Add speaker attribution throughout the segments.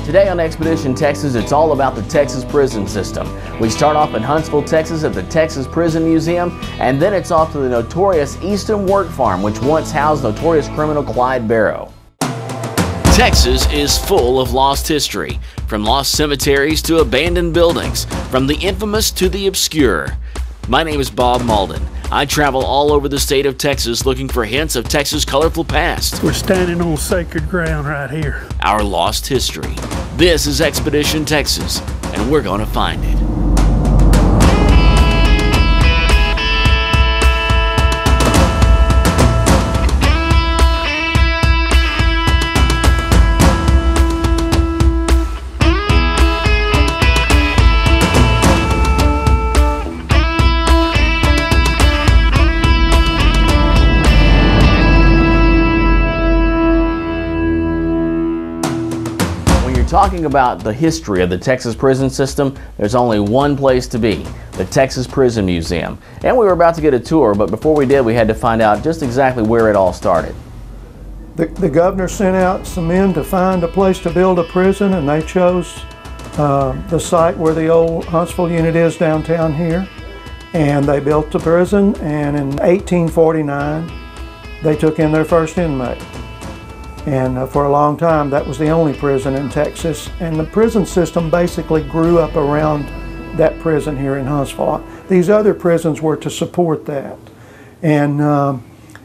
Speaker 1: Today on Expedition Texas, it's all about the Texas prison system. We start off in Huntsville, Texas at the Texas Prison Museum, and then it's off to the notorious Eastham Work Farm, which once housed notorious criminal Clyde Barrow.
Speaker 2: Texas is full of lost history, from lost cemeteries to abandoned buildings, from the infamous to the obscure. My name is Bob Malden. I travel all over the state of Texas looking for hints of Texas' colorful past.
Speaker 3: We're standing on sacred ground right here.
Speaker 2: Our lost history. This is Expedition Texas, and we're going to find it.
Speaker 1: Talking about the history of the Texas prison system, there's only one place to be, the Texas Prison Museum. And we were about to get a tour, but before we did, we had to find out just exactly where it all started.
Speaker 4: The governor sent out some men to find a place to build a prison, and they chose the site where the old Huntsville Unit is downtown here. And they built the prison, and in 1849, they took in their first inmate. And for a long time, that was the only prison in Texas. And the prison system basically grew up around that prison here in Huntsville. These other prisons were to support that. And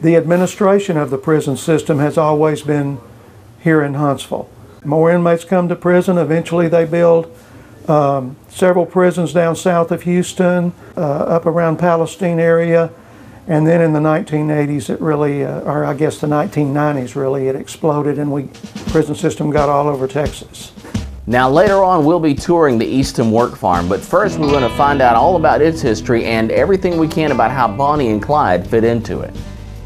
Speaker 4: the administration of the prison system has always been here in Huntsville. More inmates come to prison. Eventually they build several prisons down south of Houston, up around Palestine area. And then in the 1980s, it really, or I guess the 1990s really, it exploded and prison system got all over Texas.
Speaker 1: Now later on, we'll be touring the Easton Work Farm, but first we're going to find out all about its history and everything we can about how Bonnie and Clyde fit into it.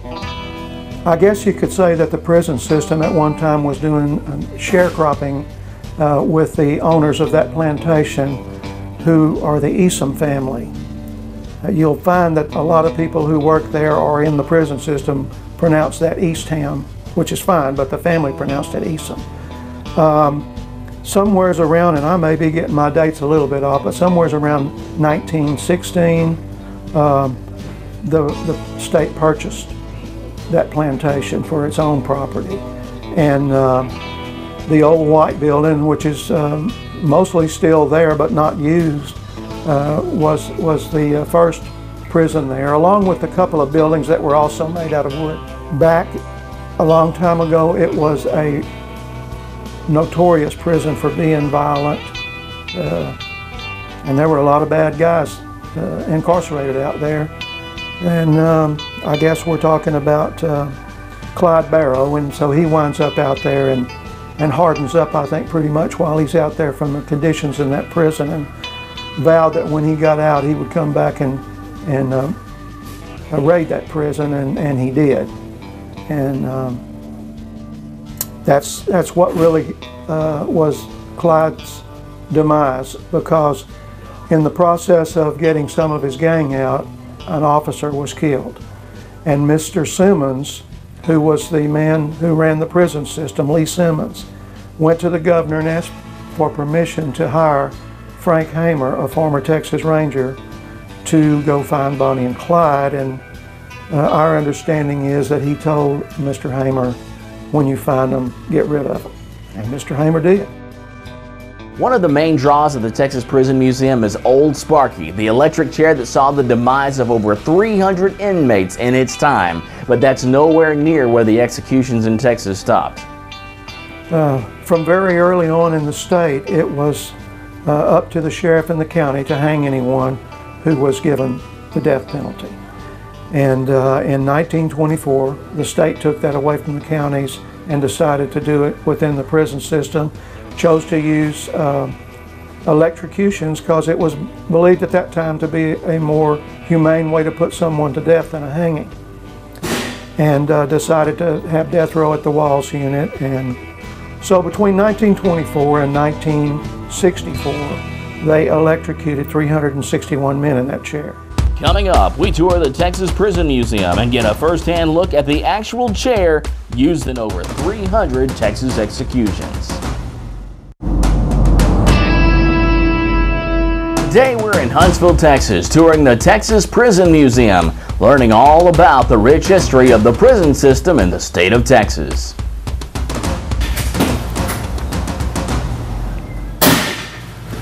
Speaker 4: I guess you could say that the prison system at one time was doing sharecropping with the owners of that plantation, who are the Eastham family. You'll find that a lot of people who work there or in the prison system pronounce that Eastham, which is fine, but the family pronounced it Eastham. Somewheres around, and I may be getting my dates a little bit off, but somewheres around 1916, the state purchased that plantation for its own property. And the old white building, which is mostly still there but not used, was the first prison there, along with a couple of buildings that were also made out of wood. Back a long time ago, it was a notorious prison for being violent, and there were a lot of bad guys incarcerated out there. And I guess we're talking about Clyde Barrow, and so he winds up out there and hardens up, I think, pretty much while he's out there from the conditions in that prison, and vowed that when he got out he would come back and raid that prison, and he did. And that's what really was Clyde's demise, because in the process of getting some of his gang out, an officer was killed. And Mr. Simmons, who was the man who ran the prison system, Lee Simmons, went to the governor and asked for permission to hire Frank Hamer, a former Texas Ranger, to go find Bonnie and Clyde. And our understanding is that he told Mr. Hamer, when you find them, get rid of them. And Mr. Hamer did.
Speaker 1: One of the main draws of the Texas Prison Museum is Old Sparky, the electric chair that saw the demise of over 300 inmates in its time. But that's nowhere near where the executions in Texas stopped.
Speaker 4: From very early on in the state, it was up to the sheriff in the county to hang anyone who was given the death penalty. And in 1924, the state took that away from the counties and decided to do it within the prison system. Chose to use electrocutions because it was believed at that time to be a more humane way to put someone to death than a hanging. And decided to have death row at the Walls Unit. And so between 1924 and 1964, they electrocuted 361 men in that chair.
Speaker 1: Coming up, we tour the Texas Prison Museum and get a first-hand look at the actual chair used in over 300 Texas executions. Today we're in Huntsville, Texas, touring the Texas Prison Museum, learning all about the rich history of the prison system in the state of Texas.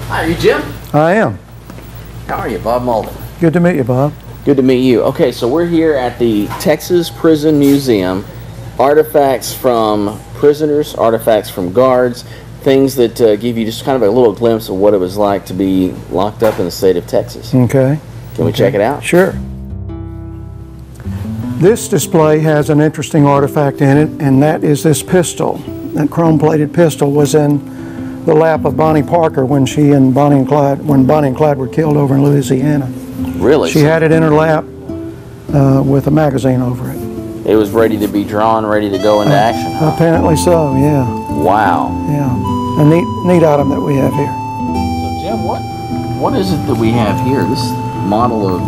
Speaker 1: Hi, are you Jim?
Speaker 4: I am.
Speaker 1: How are you, Bob Malden?
Speaker 4: Good to meet you, Bob.
Speaker 1: Good to meet you. Okay, so we're here at the Texas Prison Museum. Artifacts from prisoners, artifacts from guards, things that give you just kind of a little glimpse of what it was like to be locked up in the state of Texas.
Speaker 4: Okay.
Speaker 1: Can we check it out?
Speaker 4: Sure. This display has an interesting artifact in it, and that is this pistol. That chrome-plated pistol was in the lap of Bonnie Parker when Bonnie and Clyde were killed over in Louisiana.
Speaker 1: Really?
Speaker 4: She had it in her lap with a magazine over it.
Speaker 1: It was ready to be drawn, ready to go into action, huh?
Speaker 4: Apparently so, yeah.
Speaker 1: Wow.
Speaker 4: Yeah. A neat item that we have here.
Speaker 1: So Jim, what is it that we have here? This model of,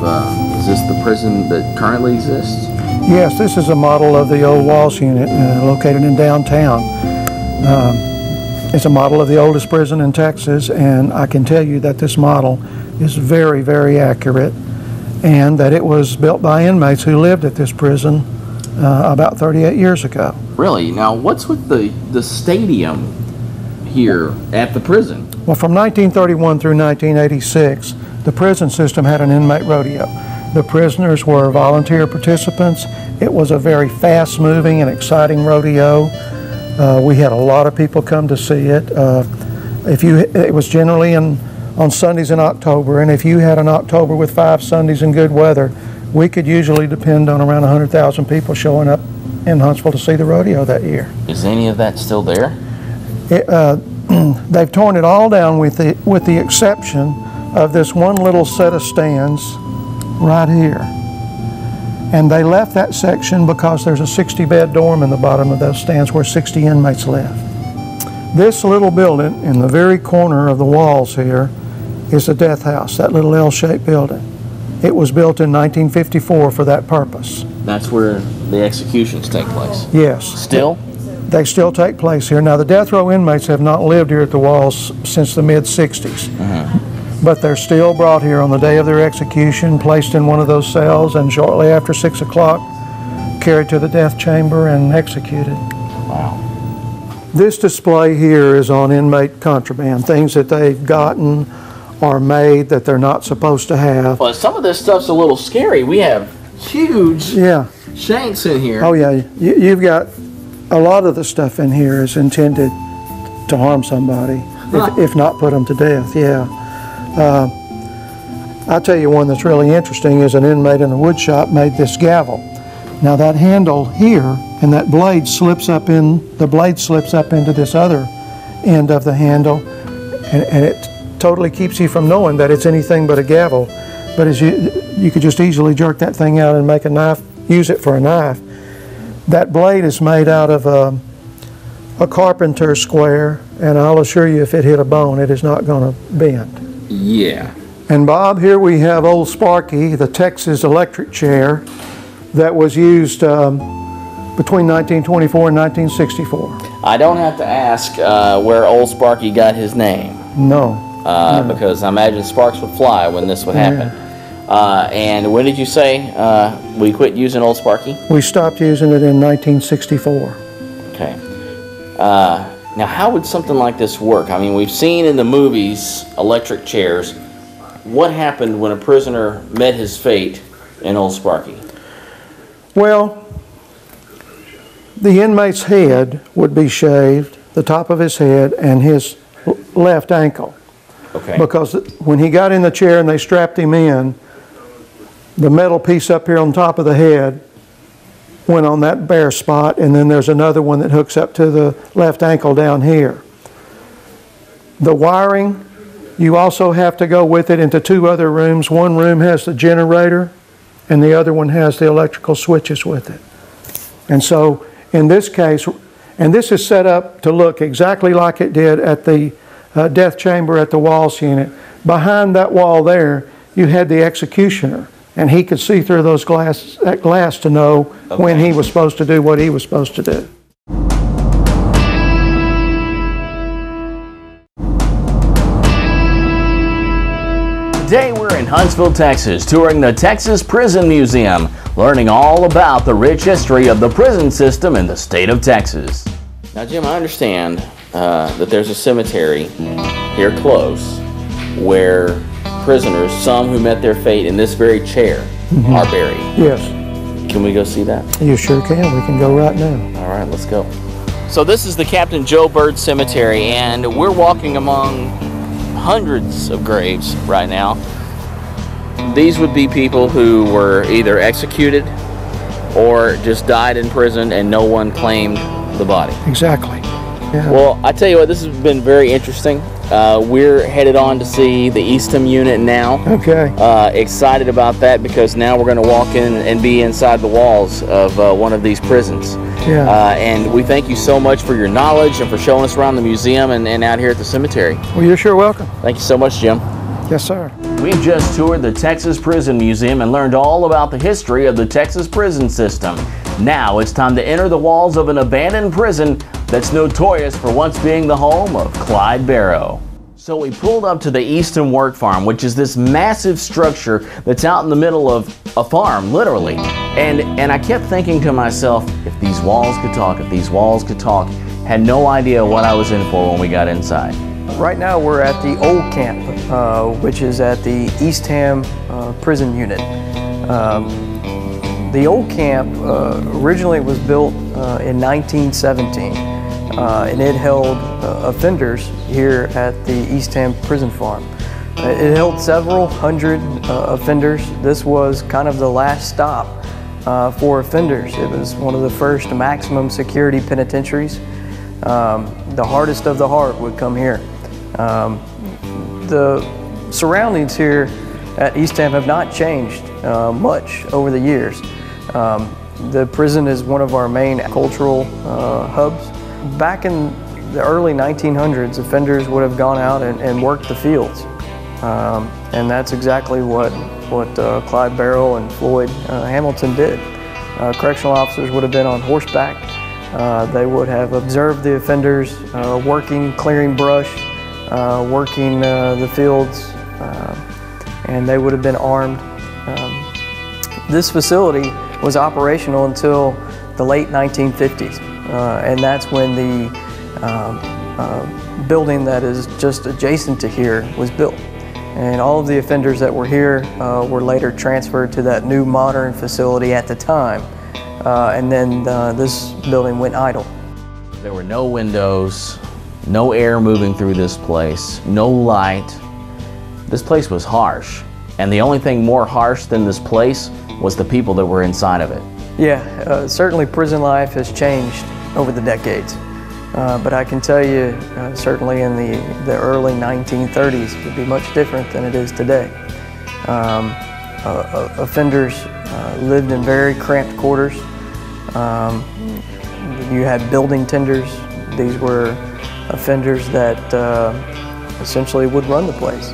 Speaker 1: is this the prison that currently exists?
Speaker 4: Yes, this is a model of the old Walsh Unit located in downtown. It's a model of the oldest prison in Texas, and I can tell you that this model is very, very accurate, and that it was built by inmates who lived at this prison about 38 years ago.
Speaker 1: Really? Now, what's with the stadium here at the prison?
Speaker 4: Well, from 1931 through 1986, the prison system had an inmate rodeo. The prisoners were volunteer participants. It was a very fast-moving and exciting rodeo. We had a lot of people come to see it. It was generally on Sundays in October, and if you had an October with 5 Sundays in good weather, we could usually depend on around 100,000 people showing up in Huntsville to see the rodeo that year.
Speaker 1: Is any of that still there?
Speaker 4: They've torn it all down with the exception of this one little set of stands right here. And they left that section because there's a 60-bed dorm in the bottom of those stands where 60 inmates live. This little building in the very corner of the walls here is the death house, that little L-shaped building. It was built in 1954 for that purpose.
Speaker 1: That's where the executions take place?
Speaker 4: Yes.
Speaker 1: Still?
Speaker 4: They still take place here. Now, the death row inmates have not lived here at the walls since the mid-60s. But they're still brought here on the day of their execution, placed in one of those cells, and shortly after 6 o'clock, carried to the death chamber and executed.
Speaker 1: Wow.
Speaker 4: This display here is on inmate contraband, things that they've gotten or made that they're not supposed to have.
Speaker 1: Well, some of this stuff's a little scary. We have huge shanks in here.
Speaker 4: Oh yeah, you've got a lot of the stuff in here is intended to harm somebody, if not put them to death, yeah. I'll tell you one that's really interesting is an inmate in a wood shop made this gavel. Now that handle here and that blade slips up into this other end of the handle, and it totally keeps you from knowing that it's anything but a gavel. But as you could just easily jerk that thing out and make a knife, use it for a knife. That blade is made out of a carpenter's square, and I'll assure you if it hit a bone, it is not going to bend.
Speaker 1: Yeah.
Speaker 4: And Bob, here we have old Sparky, the Texas electric chair that was used between 1924 and 1964.
Speaker 1: I don't have to ask where old Sparky got his name.
Speaker 4: No.
Speaker 1: Because I imagine sparks would fly when this would happen. And when did you say we quit using old Sparky?
Speaker 4: We stopped using it in 1964.
Speaker 1: Okay. Now, how would something like this work? I mean, we've seen in the movies electric chairs. What happened when a prisoner met his fate in old Sparky?
Speaker 4: Well, the inmate's head would be shaved, the top of his head, and his left ankle.
Speaker 1: Okay.
Speaker 4: Because when he got in the chair and they strapped him in, the metal piece up here on top of the head went on that bare spot, and then there's another one that hooks up to the left ankle down here. The wiring, you also have to go with it into 2 other rooms. One room has the generator, and the other one has the electrical switches with it. And so in this case, and this is set up to look exactly like it did at the death chamber at the Walsh Unit. Behind that wall there, you had the executioner, and he could see through that glass to know when he was supposed to do what he was supposed to do.
Speaker 1: Today we're in Huntsville, Texas, touring the Texas Prison Museum, learning all about the rich history of the prison system in the state of Texas. Now, Jim, I understand that there's a cemetery here close where prisoners, some who met their fate in this very chair, are buried.
Speaker 4: Yes.
Speaker 1: Can we go see that?
Speaker 4: You sure can. We can go right now.
Speaker 1: All right, let's go. So this is the Captain Joe Bird Cemetery, and we're walking among hundreds of graves right now. These would be people who were either executed or just died in prison and no one claimed the body.
Speaker 4: Exactly. Yeah.
Speaker 1: Well, I tell you what, this has been very interesting. We're headed on to see the Eastham Unit now.
Speaker 4: Okay.
Speaker 1: Excited about that because now we're going to walk in and be inside the walls of one of these prisons.
Speaker 4: Yeah.
Speaker 1: And we thank you so much for your knowledge and for showing us around the museum and out here at the cemetery.
Speaker 4: Well, you're sure welcome.
Speaker 1: Thank you so much, Jim.
Speaker 4: Yes, sir.
Speaker 1: We've just toured the Texas Prison Museum and learned all about the history of the Texas prison system. Now it's time to enter the walls of an abandoned prison that's notorious for once being the home of Clyde Barrow. So we pulled up to the Easton Work Farm, which is this massive structure that's out in the middle of a farm, literally. And I kept thinking to myself, if these walls could talk, if these walls could talk, had no idea what I was in for when we got inside.
Speaker 5: Right now we're at the old camp, which is at the Eastham Prison Unit. The old camp originally was built in 1917, and it held offenders here at the Eastham Prison Farm. It held several hundred offenders. This was kind of the last stop for offenders. It was one of the first maximum security penitentiaries. The hardest of the hard would come here. The surroundings here at Eastham have not changed much over the years. The prison is one of our main cultural hubs. Back in the early 1900s, offenders would have gone out and worked the fields. And that's exactly what Clyde Barrow and Floyd Hamilton did. Correctional officers would have been on horseback. They would have observed the offenders working, clearing brush, working the fields, and they would have been armed. This facility was operational until the late 1950s, and that's when the building that is just adjacent to here was built. And all of the offenders that were here were later transferred to that new modern facility at the time, and then this building went idle.
Speaker 1: There were no windows, no air moving through this place, no light. This place was harsh, and the only thing more harsh than this place was the people that were inside of it.
Speaker 5: Yeah, certainly prison life has changed over the decades, but I can tell you certainly in the early 1930s it would be much different than it is today. Offenders lived in very cramped quarters. You had building tenders. These were offenders that essentially would run the place.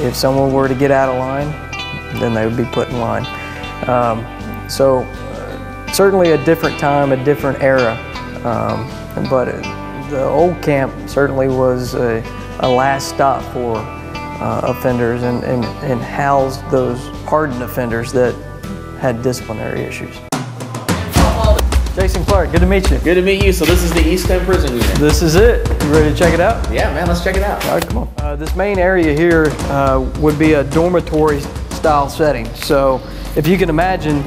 Speaker 5: If someone were to get out of line, then they would be put in line. So certainly a different time, a different era, but the old camp certainly was a last stop for offenders and housed those hardened offenders that had disciplinary issues. Jason Clark, good to meet you.
Speaker 1: Good to meet you. So this is the Eastham Prison Unit.
Speaker 5: This is it. You ready to check it out?
Speaker 1: Yeah, man, let's check it out.
Speaker 5: All right, come on. This main area here would be a dormitory style setting. So if you can imagine,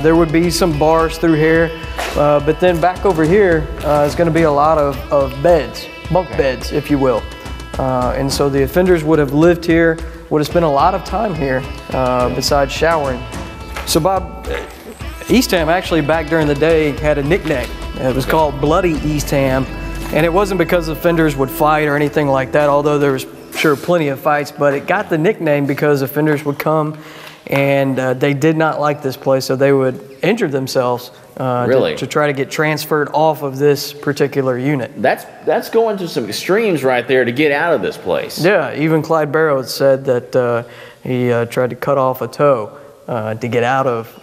Speaker 5: there would be some bars through here, but then back over here is going to be a lot of beds, bunk beds, if you will. And so the offenders would have lived here, would have spent a lot of time here besides showering. So Bob, Eastham actually back during the day had a nickname. It was called Bloody Eastham, and it wasn't because offenders would fight or anything like that, although there was sure plenty of fights, but it got the nickname because offenders would come and they did not like this place, so they would injure themselves to try to get transferred off of this particular unit.
Speaker 1: That's going to some extremes right there to get out of this place.
Speaker 5: Yeah, even Clyde Barrow said that he tried to cut off a toe to get out of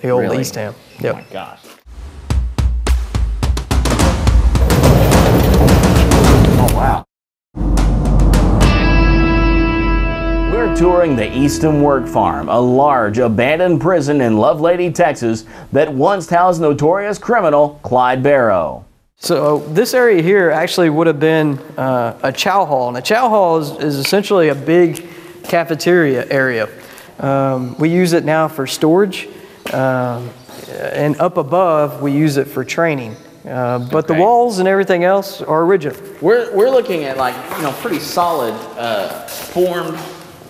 Speaker 5: the old Eastham. Yep.
Speaker 1: Oh my gosh. Oh wow. now touring the Eastham Work Farm, a large abandoned prison in Lovelady, Texas that once housed notorious criminal Clyde Barrow.
Speaker 5: So this area here actually would have been a chow hall, and a chow hall is essentially a big cafeteria area. We use it now for storage, and up above we use it for training. But the walls and everything else are original.
Speaker 2: We're looking at, like, you know, pretty solid formed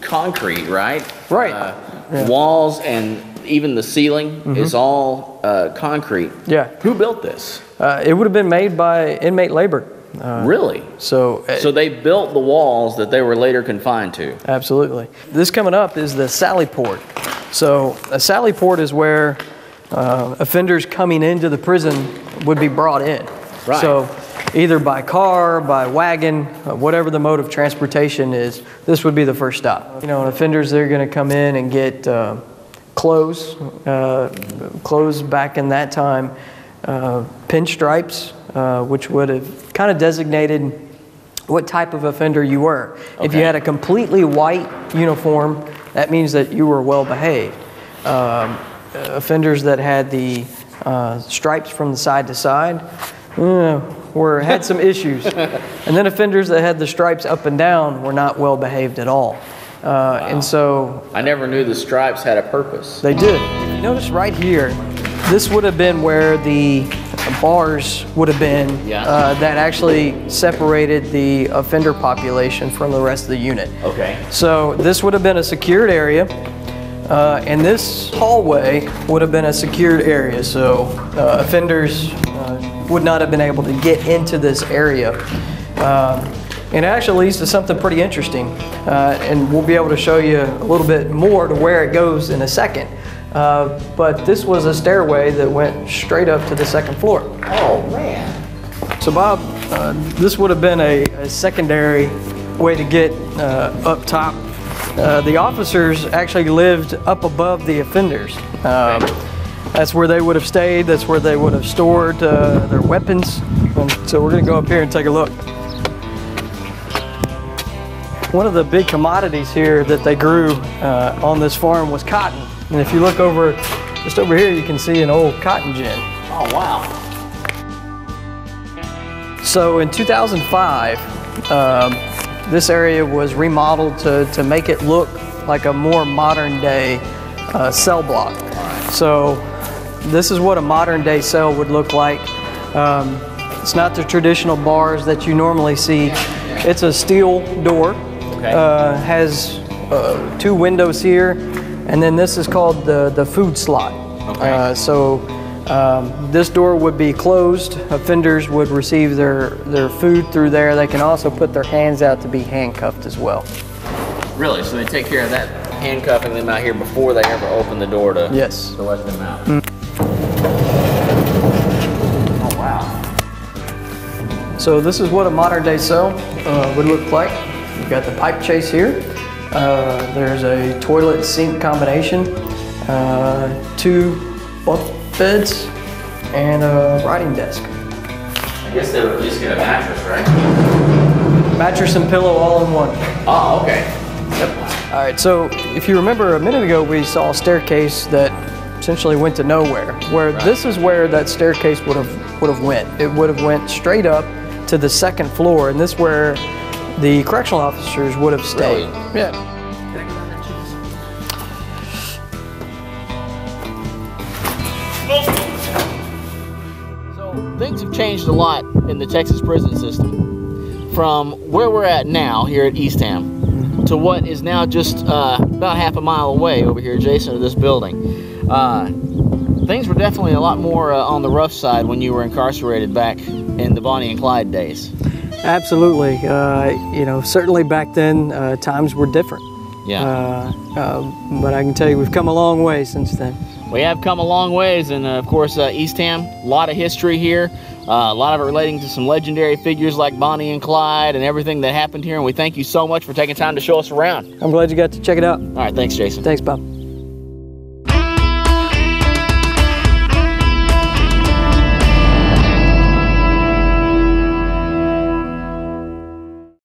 Speaker 2: concrete, right?
Speaker 5: Right.
Speaker 2: Yeah. Walls and even the ceiling is all concrete.
Speaker 5: Yeah.
Speaker 2: Who built this?
Speaker 5: It would have been made by inmate labor.
Speaker 2: Really?
Speaker 5: So
Speaker 2: they built the walls that they were later confined to.
Speaker 5: Absolutely. This coming up is the sally port. So a sally port is where offenders coming into the prison would be brought in.
Speaker 2: Right.
Speaker 5: So either by car, by wagon, whatever the mode of transportation is, this would be the first stop. You know, offenders, they're going to come in and get clothes. Clothes back in that time, pinstripes, which would have kind of designated what type of offender you were. Okay. If you had a completely white uniform, that means that you were well behaved. Offenders that had the stripes from the side to side had some issues. And then offenders that had the stripes up and down were not well behaved at all. Wow. And so
Speaker 2: I never knew the stripes had a purpose.
Speaker 5: They did. If you notice right here, this would have been where the bars would have been that actually separated the offender population from the rest of the unit.
Speaker 2: Okay.
Speaker 5: So this would have been a secured area, and this hallway would have been a secured area. So offenders would not have been able to get into this area. And it actually leads to something pretty interesting, and we'll be able to show you a little bit more to where it goes in a second. But this was a stairway that went straight up to the second floor.
Speaker 2: Oh, man.
Speaker 5: So Bob, this would have been a secondary way to get up top. The officers actually lived up above the offenders. That's where they would have stayed. That's where they would have stored their weapons. And so we're going to go up here and take a look. One of the big commodities here that they grew on this farm was cotton. And if you look over, just over here, you can see an old cotton gin.
Speaker 2: Oh, wow.
Speaker 5: So in 2005, this area was remodeled to make it look like a more modern day cell block. So this is what a modern day cell would look like. It's not the traditional bars that you normally see. It's a steel door. Okay. Has 2 windows here, and then this is called the food slot. Okay. So this door would be closed. Offenders would receive their food through there. They can also put their hands out to be handcuffed as well.
Speaker 2: Really? So they take care of that, handcuffing them out here before they ever open the door to,
Speaker 5: yes,
Speaker 2: to let them out? Oh, wow.
Speaker 5: So this is what a modern day cell would look like. You've got the pipe chase here. There's a toilet sink combination, 2 bunk beds, and a writing desk.
Speaker 2: I guess they would at least get a mattress, right?
Speaker 5: Mattress and pillow all in one.
Speaker 2: Oh, okay.
Speaker 5: Yep. All right, so if you remember a minute ago, we saw a staircase that essentially went to nowhere. This is where that staircase would have went. It would have went straight up to the second floor, and this is where the correctional officers would have stayed.
Speaker 2: Really?
Speaker 5: Yeah.
Speaker 2: So things have changed a lot in the Texas prison system. From where we're at now here at Eastham to what is now just about half a mile away over here adjacent to this building. Things were definitely a lot more on the rough side when you were incarcerated back in the Bonnie and Clyde days.
Speaker 5: Absolutely. You know, certainly back then times were different.
Speaker 2: Yeah.
Speaker 5: But I can tell you we've come a long way since then.
Speaker 2: We have come a long ways, and of course Eastham, a lot of history here, a lot of it relating to some legendary figures like Bonnie and Clyde and everything that happened here, and we thank you so much for taking time to show us around.
Speaker 5: I'm glad you got to check it out.
Speaker 2: All right, thanks, Jason.
Speaker 5: Thanks, Bob.